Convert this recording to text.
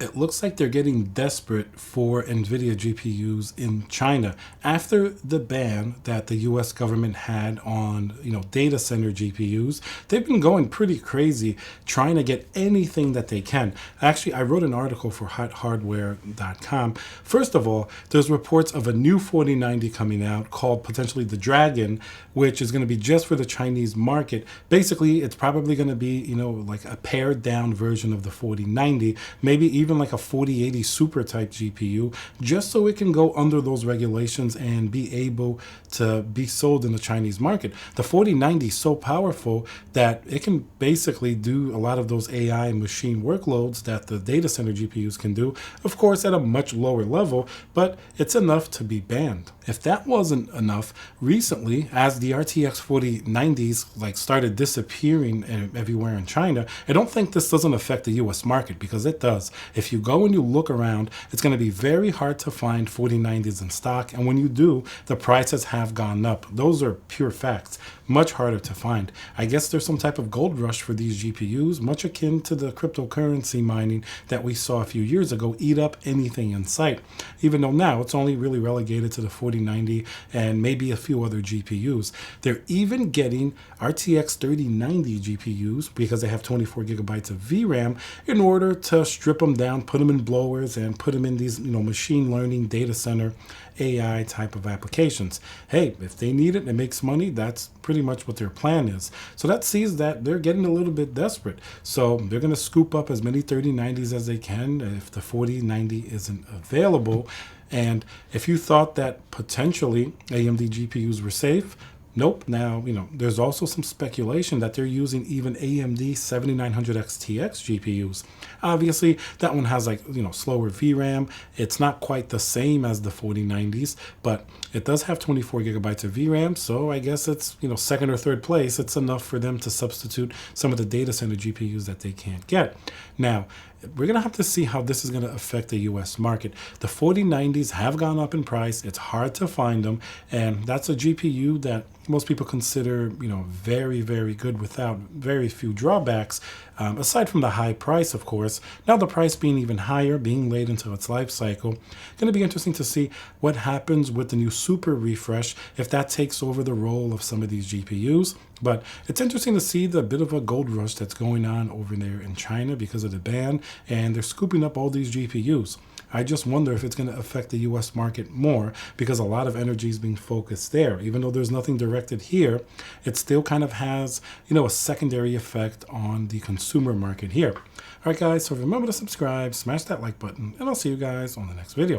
It looks like they're getting desperate for NVIDIA GPUs in China after the ban that the US government had on, data center GPUs. They've been going pretty crazy trying to get anything that they can. Actually, I wrote an article for hothardware.com. First of all, there's reports of a new 4090 coming out called potentially the Dragon, which is going to be just for the Chinese market. Basically, it's probably going to be, like a pared down version of the 4090, maybe even like a 4080 super type GPU, just so it can go under those regulations and be able to be sold in the Chinese market. The 4090 is so powerful that it can basically do a lot of those AI machine workloads that the data center GPUs can do, of course at a much lower level, but it's enough to be banned. If that wasn't enough, recently, as the RTX 4090s started disappearing everywhere in China, I don't think this doesn't affect the US market, because it does. If you go and you look around, it's going to be very hard to find 4090s in stock, and when you do, the prices have gone up. Those are pure facts. Much harder to find. I guess there's some type of gold rush for these GPUs, much akin to the cryptocurrency mining that we saw a few years ago eat up anything in sight, even though now it's only really relegated to the 4090 and maybe a few other GPUs. They're even getting RTX 3090 GPUs because they have 24 gigabytes of VRAM in order to strip them down, put them in blowers, and put them in these machine learning data center AI type of applications. Hey, if they need it and it makes money, that's pretty much what their plan is. So that sees that they're getting a little bit desperate. So they're going to scoop up as many 3090s as they can if the 4090 isn't available. And if you thought that potentially AMD GPUs were safe, nope. Now, there's also some speculation that they're using even AMD 7900 XTX GPUs. Obviously, that one has slower VRAM. It's not quite the same as the 4090s, but it does have 24 gigabytes of VRAM. So I guess it's, second or third place. It's enough for them to substitute some of the data center GPUs that they can't get. Now, we're going to have to see how this is going to affect the US market. The 4090s have gone up in price. It's hard to find them. And that's a GPU that most people consider, very, very good without very few drawbacks, aside from the high price, of course. Now the price being even higher, being late into its life cycle. Going to be interesting to see what happens with the new super refresh, if that takes over the role of some of these GPUs. But it's interesting to see the bit of a gold rush that's going on over there in China because of the ban, and they're scooping up all these GPUs. I just wonder if it's going to affect the US market more, because a lot of energy is being focused there. Even though there's nothing directed here, it still kind of has, a secondary effect on the consumer market here. All right, guys, so remember to subscribe, smash that like button, and I'll see you guys on the next video.